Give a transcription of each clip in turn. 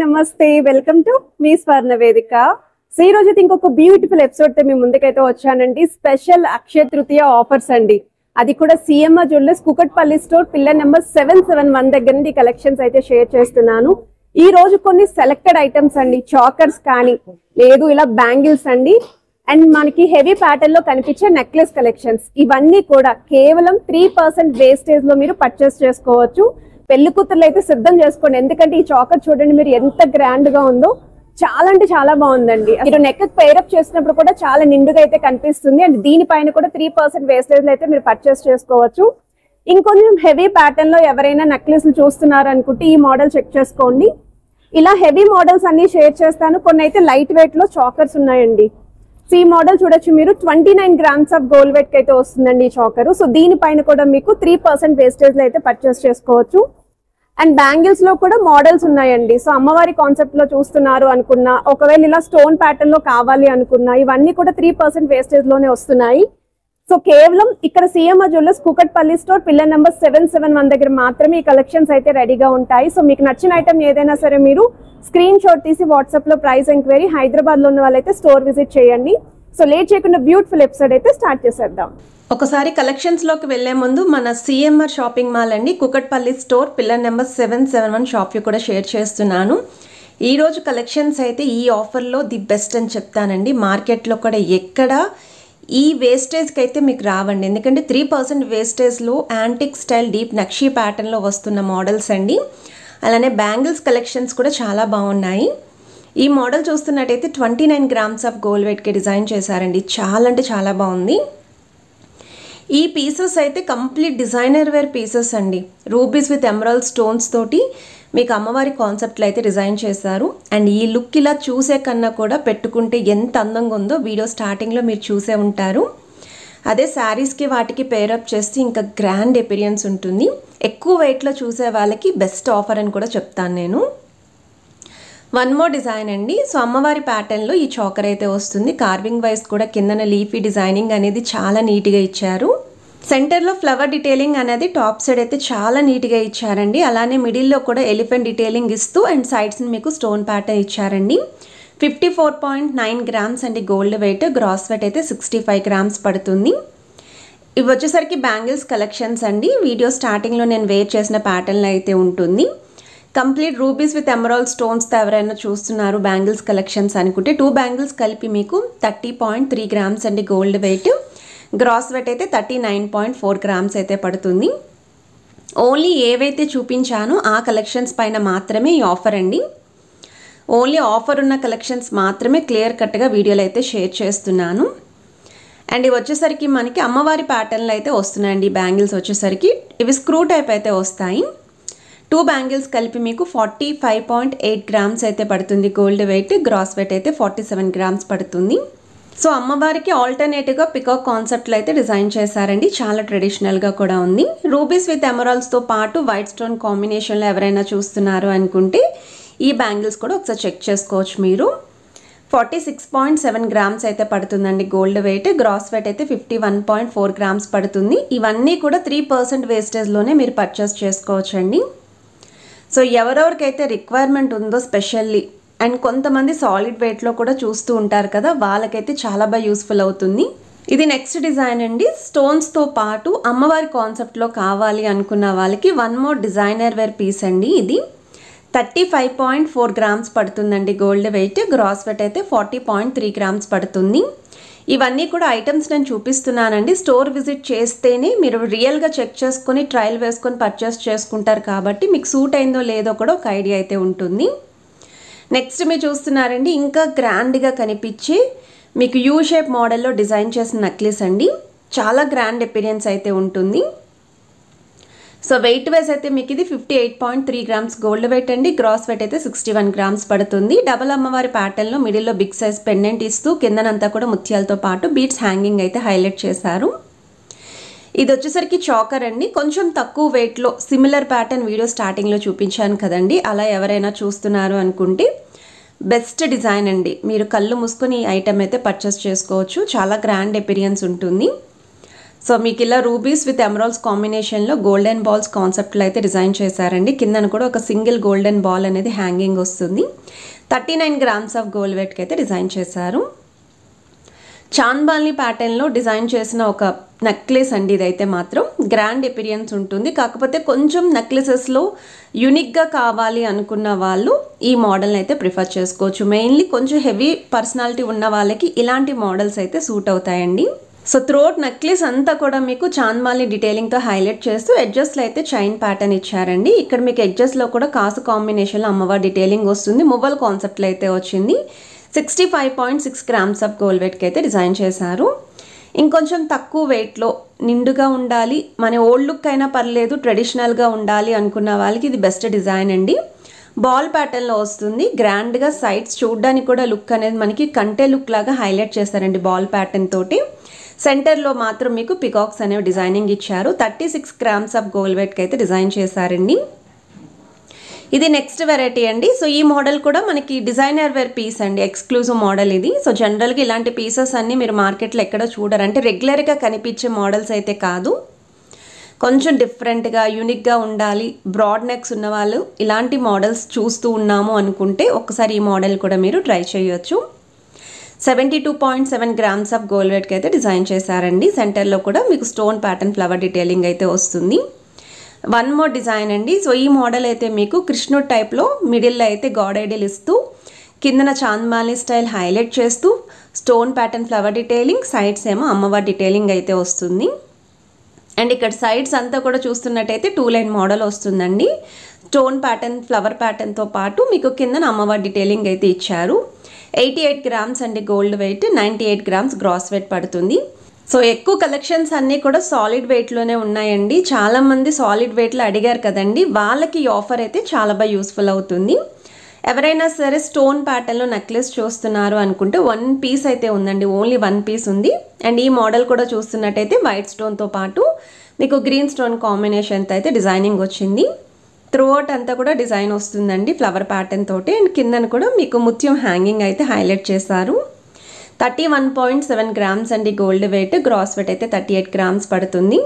నమస్తే welcome to me స్వర్ణ వేదిక. So ఈ రోజు ఇంకొక బ్యూటిఫుల్ ఎపిసోడ్ తో మీ ముందుకైతే వచ్చానండి. స్పెషల్ అక్షయ తృతీయ ఆఫర్స్ అండి. అది కూడా CMR jewellers Kukatpally store pillar number 771 దగ్గర నుండి కలెక్షన్స్ అయితే షేర్ చేస్తున్నాను. ఈ రోజు కొన్ని సెలెక్టెడ్ ఐటమ్స్ అండి, చాకర్స్ కానీ లేదు ఇలా బ్యాంగిల్స్ అండి, అండ్ మనకి హెవీ ప్యాటర్న్ లో కనిపించే నెక్లెస్ కలెక్షన్స్ ఇవన్నీ కూడా కేవలం 3% వేస్టేజ్ లో మీరు పర్చేస్ చేసుకోవచ్చు. పెళ్లి కూతుర్లు అయితే సిద్ధం చేసుకోండి, ఎందుకంటే ఈ చాకర్ చూడండి మీరు ఎంత గ్రాండ్ గా ఉందో, చాలా అంటే చాలా బాగుందండి. మీరు నెక్ పేరప్ చేసినప్పుడు కూడా చాలా నిండుగా అయితే కనిపిస్తుంది. అండ్ దీనిపైన కూడా 3% వేస్టేజ్ అయితే మీరు పర్చేస్ చేసుకోవచ్చు. ఇంకొంచెం హెవీ ప్యాటర్న్ లో ఎవరైనా నెక్లెస్ చూస్తున్నారు అనుకుంటే ఈ మోడల్ చెక్ చేసుకోండి. ఇలా హెవీ మోడల్స్ అన్ని షేర్ చేస్తాను. కొన్ని అయితే లైట్ వెయిట్ లో చాకర్స్ ఉన్నాయండి. సో ఈ మోడల్ చూడొచ్చు మీరు, 29 గ్రామ్స్ ఆఫ్ గోల్డ్ వెయిట్ అయితే వస్తుందండి ఈ చాకర్. సో దీనిపైన కూడా మీకు 3% వేస్టేజ్ లో అయితే పర్చేస్ చేసుకోవచ్చు. అండ్ బ్యాంగిల్స్ లో కూడా మోడల్స్ ఉన్నాయండి. సో అమ్మవారి కాన్సెప్ట్ లో చూస్తున్నారు అనుకున్నా, ఒకవేళ ఇలా స్టోన్ ప్యాటర్న్ లో కావాలి అనుకున్నా, ఇవన్నీ కూడా 3% వేస్టేజ్ లోనే వస్తున్నాయి. సో కేవలం ఇక్కడ CMR jewellers Kukatpally store pillar number 771 దగ్గర మాత్రమే ఈ కలెక్షన్స్ అయితే రెడీగా ఉంటాయి. సో మీకు నచ్చిన ఐటమ్ ఏదైనా సరే మీరు స్క్రీన్ షాట్ తీసి వాట్సాప్ లో ప్రైస్ ఎంక్వైరీ హైదరాబాద్ లో ఉన్న వాళ్ళైతే స్టోర్ విజిట్ చేయండి. సో లేట్ చేయకుండా బ్యూటిఫుల్ ఎపిసోడ్ అయితే స్టార్ట్ చేసేద్దాం. ఒకసారి కలెక్షన్స్లోకి వెళ్లే ముందు మన సిఎంఆర్ షాపింగ్ మాల్ అండి, Kukatpally store pillar number 771 shop కూడా షేర్ చేస్తున్నాను. ఈరోజు కలెక్షన్స్ అయితే ఈ ఆఫర్లో ది బెస్ట్ అని చెప్తానండి. మార్కెట్లో కూడా ఎక్కడ ఈ వేస్టేజ్కి అయితే మీకు రావండి, ఎందుకంటే 3% వేస్టేజ్లో యాంటిక్ స్టైల్ డీప్ నక్షీ ప్యాటర్న్లో వస్తున్న మోడల్స్ అండి. అలానే బ్యాంగిల్స్ కలెక్షన్స్ కూడా చాలా బాగున్నాయి. ఈ మోడల్ చూస్తున్నట్టయితే 29 గ్రామ్స్ ఆఫ్ గోల్డ్ వెయిట్కి డిజైన్ చేశారండి. చాలా అంటే చాలా బాగుంది. ఈ పీసెస్ అయితే కంప్లీట్ డిజైనర్ వేర్ పీసెస్ అండి. రూబీస్ విత్ ఎమరాల్డ్ స్టోన్స్ తోటి మీకు అమ్మవారి కాన్సెప్ట్లో అయితే డిజైన్ చేశారు. అండ్ ఈ లుక్ ఇలా చూసే కన్నా కూడా పెట్టుకుంటే ఎంత అందంగా ఉందో వీడియో స్టార్టింగ్లో మీరు చూసే ఉంటారు. అదే శారీస్కి వాటికి పేరప్ చేస్తే ఇంకా గ్రాండ్ ఎపీరియన్స్ ఉంటుంది. ఎక్కువ వెయిట్లో చూసే వాళ్ళకి బెస్ట్ ఆఫర్ అని కూడా చెప్తాను నేను. వన్ మోర్ డిజైన్ అండి. సో అమ్మవారి ప్యాటర్న్లో ఈ చాకర్ అయితే వస్తుంది. కార్వింగ్ వైజ్ కూడా కిందన లీఫీ డిజైనింగ్ అనేది చాలా నీట్గా ఇచ్చారు. సెంటర్లో ఫ్లవర్ డీటెయిలింగ్ అనేది టాప్ సైడ్ అయితే చాలా నీట్గా ఇచ్చారండి. అలానే మిడిల్లో కూడా ఎలిఫెంట్ డీటెయిలింగ్ ఇస్తూ అండ్ సైడ్స్ని మీకు స్టోన్ ప్యాటర్న్ ఇచ్చారండి. 54.9 గ్రామ్స్ అండి గోల్డ్ వెయిట్. గ్రాస్ వెయిట్ అయితే 65 గ్రామ్స్ పడుతుంది. ఇవి వచ్చేసరికి బ్యాంగిల్స్ కలెక్షన్స్ అండి. వీడియో స్టార్టింగ్లో నేను వేర్ చేసిన ప్యాటర్న్లో అయితే ఉంటుంది. కంప్లీట్ రూబీస్ విత్ ఎమరాల్డ్ స్టోన్స్తో ఎవరైనా చూస్తున్నారు బ్యాంగిల్స్ కలెక్షన్స్ అనుకుంటే 2 బ్యాంగిల్స్ కలిపి మీకు 30.3 గ్రామ్స్ అండి గోల్డ్ వెయిట్. గ్రాస్ వెయిట్ అయితే 39.4 గ్రామ్స్ అయితే పడుతుంది. ఓన్లీ ఏవైతే చూపించానో ఆ కలెక్షన్స్ పైన మాత్రమే ఈ ఆఫర్ అండి. ఓన్లీ ఆఫర్ ఉన్న కలెక్షన్స్ మాత్రమే క్లియర్ కట్గా వీడియోలో అయితే షేర్ చేస్తున్నాను. అండ్ ఇవి వచ్చేసరికి మనకి అమ్మవారి ప్యాటర్న్లో అయితే వస్తున్నాయండి. బ్యాంగిల్స్ వచ్చేసరికి ఇవి స్క్రూ టైప్ అయితే వస్తాయి. 2 బ్యాంగిల్స్ కలిపి మీకు 45.8 గ్రామ్స్ అయితే పడుతుంది గోల్డ్ వెయిట్. గ్రాస్ వెయిట్ అయితే 47 గ్రామ్స్ పడుతుంది. సో అమ్మవారికి ఆల్టర్నేటివ్గా పికాక్ కాన్సెప్ట్లో అయితే డిజైన్ చేశారండి. చాలా ట్రెడిషనల్గా కూడా ఉంది. రూబీస్ విత్ ఎమరాల్డ్స్తో పాటు వైట్ స్టోన్ కాంబినేషన్లో ఎవరైనా చూస్తున్నారు అనుకుంటే ఈ బ్యాంగిల్స్ కూడా ఒకసారి చెక్ చేసుకోవచ్చు మీరు. 46.7 గ్రామ్స్ అయితే పడుతుందండి గోల్డ్ వెయిట్. గ్రాస్ వెయిట్ అయితే 51.4 గ్రామ్స్ పడుతుంది. ఇవన్నీ కూడా 3% వేస్టేజ్లోనే మీరు పర్చేస్ చేసుకోవచ్చండి. సో ఎవరెవరికైతే రిక్వైర్మెంట్ ఉందో స్పెషల్లీ, అండ్ కొంతమంది సాలిడ్ వెయిట్లో కూడా చూస్తూ ఉంటారు కదా, వాళ్ళకైతే చాలా బాగా యూస్ఫుల్ అవుతుంది. ఇది నెక్స్ట్ డిజైన్ అండి. స్టోన్స్తో పాటు అమ్మవారి కాన్సెప్ట్లో కావాలి అనుకున్న వాళ్ళకి one more designer wear piece అండి. ఇది 35.4 గ్రామ్స్ పడుతుందండి గోల్డ్ వెయిట్. గ్రాస్ వెయిట్ అయితే 40.3 గ్రామ్స్ పడుతుంది. ఇవన్నీ కూడా ఐటమ్స్ నేను చూపిస్తున్నానండి. స్టోర్ విజిట్ చేస్తేనే మీరు రియల్గా చెక్ చేసుకొని ట్రయల్ వేసుకొని పర్చేస్ చేసుకుంటారు కాబట్టి మీకు సూట్ అయిందో లేదో కూడా ఒక ఐడియా అయితే ఉంటుంది. నెక్స్ట్ మీరు చూస్తున్నారండి, ఇంకా గ్రాండ్గా కనిపించే మీకు యూ షేప్ మోడల్లో డిజైన్ చేసిన నెక్లెస్ అండి. చాలా గ్రాండ్ అపిరియన్స్ అయితే ఉంటుంది. సో వెయిట్ వైజ్ అయితే మీకు ఇది 58.3 గ్రామ్స్ గోల్డ్ వెయిట్ అండి. గ్రాస్ వెయిట్ అయితే 61 గ్రామ్స్ పడుతుంది. డబల్ అమ్మవారి ప్యాటర్న్లో మిడిల్లో బిగ్ సైజ్ పెండెంట్ ఇస్తూ కిందనంతా కూడా ముత్యాలతో పాటు బీడ్స్ హ్యాంగింగ్ అయితే హైలైట్ చేశారు. ఇది వచ్చేసరికి చాకర్ అండి. కొంచెం తక్కువ వెయిట్లో సిమిలర్ ప్యాటర్న్ వీడియో స్టార్టింగ్లో చూపించాను కదండి, అలా ఎవరైనా చూస్తున్నారు అనుకుంటే బెస్ట్ డిజైన్ అండి. మీరు కళ్ళు మూసుకొని ఈ ఐటమ్ అయితే పర్చేస్ చేసుకోవచ్చు. చాలా గ్రాండ్ అపిరియన్స్ ఉంటుంది. సో మీకు ఇలా రూబీస్ విత్ ఎమరాల్డ్స్ కాంబినేషన్లో గోల్డెన్ బాల్స్ కాన్సెప్ట్లో అయితే డిజైన్ చేశారండి. కిందన కూడా ఒక సింగిల్ గోల్డెన్ బాల్ అనేది హ్యాంగింగ్ వస్తుంది. 39 గ్రామ్స్ ఆఫ్ గోల్డ్ వెయిట్కి అయితే డిజైన్ చేశారు. చాంద్బాల్ని ప్యాటర్న్లో డిజైన్ చేసిన ఒక నెక్లెస్ అండి. ఇదైతే మాత్రం గ్రాండ్ ఎపిరియన్స్ ఉంటుంది. కాకపోతే కొంచెం నెక్లెసెస్లో యూనిక్గా కావాలి అనుకున్న వాళ్ళు ఈ మోడల్ని అయితే ప్రిఫర్ చేసుకోవచ్చు. మెయిన్లీ కొంచెం హెవీ పర్సనాలిటీ ఉన్న వాళ్ళకి ఇలాంటి మోడల్స్ అయితే సూట్ అవుతాయండి. సో త్రోట్ నెక్లెస్ అంతా కూడా మీకు చాంద్బాల్ని డీటెయిలింగ్తో హైలైట్ చేస్తూ ఎడ్జస్ట్లో అయితే చైన్ ప్యాటర్న్ ఇచ్చారండి. ఇక్కడ మీకు ఎడ్జస్ట్లో కూడా కాసు కాంబినేషన్లో అమ్మవారి డీటెయిలింగ్ వస్తుంది. మువ్వల్ కాన్సెప్ట్లో అయితే వచ్చింది. 65.6 గ్రామ్స్ ఆఫ్ గోల్డ్ వెయిట్కి అయితే డిజైన్ చేశారు. ఇంకొంచెం తక్కువ వెయిట్లో నిండుగా ఉండాలి, మన ఓల్డ్ లుక్ అయినా పర్లేదు, ట్రెడిషనల్గా ఉండాలి అనుకున్న వాళ్ళకి ఇది బెస్ట్ డిజైన్ అండి. బాల్ ప్యాటర్న్లో వస్తుంది. గ్రాండ్గా సైడ్స్ చూడడానికి కూడా లుక్ అనేది మనకి కంటే లుక్ లాగా హైలైట్ చేశారండి బాల్ ప్యాటర్న్ తోటి. సెంటర్లో మాత్రం మీకు పికాక్స్ అనేవి డిజైనింగ్ ఇచ్చారు. 36 గ్రామ్స్ ఆఫ్ గోల్డ్ వెయిట్కి అయితే డిజైన్ చేశారండి. ఇది నెక్స్ట్ వెరైటీ అండి. సో ఈ మోడల్ కూడా మనకి డిజైనర్ వేర్ పీస్ అండి, ఎక్స్క్లూజివ్ మోడల్ ఇది. సో జనరల్గా ఇలాంటి పీసెస్ అన్నీ మీరు మార్కెట్లో ఎక్కడ చూడరు, అంటే రెగ్యులర్గా కనిపించే మోడల్స్ అయితే కాదు. కొంచెం డిఫరెంట్గా యూనిక్గా ఉండాలి, బ్రాడ్ నెక్స్ ఉన్న వాళ్ళు ఇలాంటి మోడల్స్ చూస్తూ ఉన్నాము అనుకుంటే ఒకసారి ఈ మోడల్ కూడా మీరు ట్రై చేయొచ్చు. 72.7 గ్రామ్స్ ఆఫ్ గోల్డ్ వెయిట్కి అయితే డిజైన్ చేశారండి. సెంటర్లో కూడా మీకు స్టోన్ ప్యాటర్న్ ఫ్లవర్ డీటెయిలింగ్ అయితే వస్తుంది. వన్ మోర్ డిజైన్ అండి. సో ఈ మోడల్ అయితే మీకు కృష్ణుడు టైప్లో మిడిల్లో అయితే గాడ్ ఐడియల్ ఇస్తూ కిందన చాంద్బాలి స్టైల్ హైలైట్ చేస్తూ stone pattern flower detailing, sides ఏమో అమ్మవారి డీటెయిలింగ్ అయితే వస్తుంది. అండ్ ఇక్కడ సైడ్స్ అంతా కూడా చూస్తున్నట్టయితే 2 లైన్ మోడల్ వస్తుందండి. స్టోన్ ప్యాటర్న్ ఫ్లవర్ ప్యాటర్న్తో పాటు మీకు కిందన అమ్మవారి డీటెయిలింగ్ అయితే ఇచ్చారు. 88 గ్రామ్స్ అండి gold weight, 98 grams gross weight పడుతుంది. సో ఎక్కువ కలెక్షన్స్ అన్నీ కూడా సాలిడ్ వెయిట్లోనే ఉన్నాయండి. చాలామంది సాలిడ్ వెయిట్లో అడిగారు కదండి, వాళ్ళకి ఈ ఆఫర్ అయితే చాలా బాగా యూస్ఫుల్ అవుతుంది. ఎవరైనా సరే స్టోన్ ప్యాటర్న్లో నెక్లెస్ చూస్తున్నారు అనుకుంటే 1 పీస్ అయితే ఉందండి, ఓన్లీ 1 పీస్ ఉంది. అండ్ ఈ మోడల్ కూడా చూస్తున్నట్టయితే వైట్ స్టోన్తో పాటు మీకు గ్రీన్ స్టోన్ కాంబినేషన్తో అయితే డిజైనింగ్ వచ్చింది. త్రూఅవుట్ అంతా కూడా డిజైన్ వస్తుందండి ఫ్లవర్ ప్యాటర్న్ తోటి. అండ్ కిందన కూడా మీకు ముత్యం హ్యాంగింగ్ అయితే హైలైట్ చేశారు. 31.7 గ్రామ్స్ అండి గోల్డ్ వెయిట్, గ్రాస్ వెయిట్ అయితే 38 గ్రామ్స్ పడుతుంది.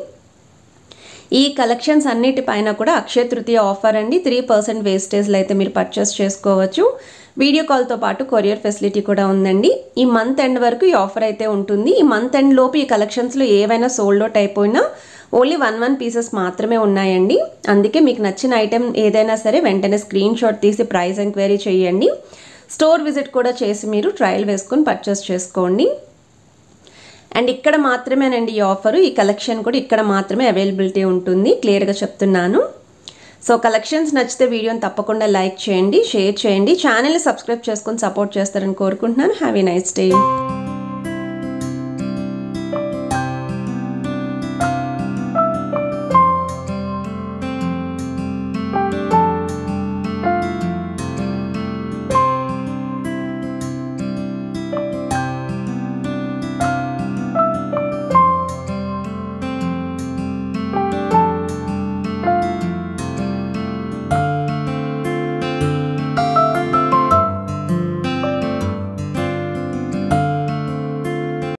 ఈ కలెక్షన్స్ అన్నిటిపైన కూడా అక్షయ తృతీయ ఆఫర్ అండి. 3% వేస్టేజ్లో అయితే మీరు పర్చేస్ చేసుకోవచ్చు. వీడియో కాల్తో పాటు కొరియర్ ఫెసిలిటీ కూడా ఉందండి. ఈ మంత్ ఎండ్ వరకు ఈ ఆఫర్ అయితే ఉంటుంది. ఈ మంత్ ఎండ్ లోపు ఈ కలెక్షన్స్లో ఏవైనా సోల్డ్ అవుట్ అయిపోయినా ఓన్లీ 1 పీసెస్ మాత్రమే ఉన్నాయండి. అందుకే మీకు నచ్చిన ఐటెం ఏదైనా సరే వెంటనే స్క్రీన్ షాట్ తీసి ప్రైస్ ఎంక్వైరీ చేయండి. స్టోర్ విజిట్ కూడా చేసి మీరు ట్రయల్ వేసుకొని పర్చేస్ చేసుకోండి. అండ్ ఇక్కడ మాత్రమేనండి ఈ ఆఫరు, ఈ కలెక్షన్ కూడా ఇక్కడ మాత్రమే అవైలబిలిటీ ఉంటుంది, క్లియర్గా చెప్తున్నాను. సో కలెక్షన్స్ నచ్చితే వీడియోని తప్పకుండా లైక్ చేయండి, షేర్ చేయండి, ఛానల్ని సబ్స్క్రైబ్ చేసుకొని సపోర్ట్ చేస్తారని కోరుకుంటున్నాను. Have a nice day.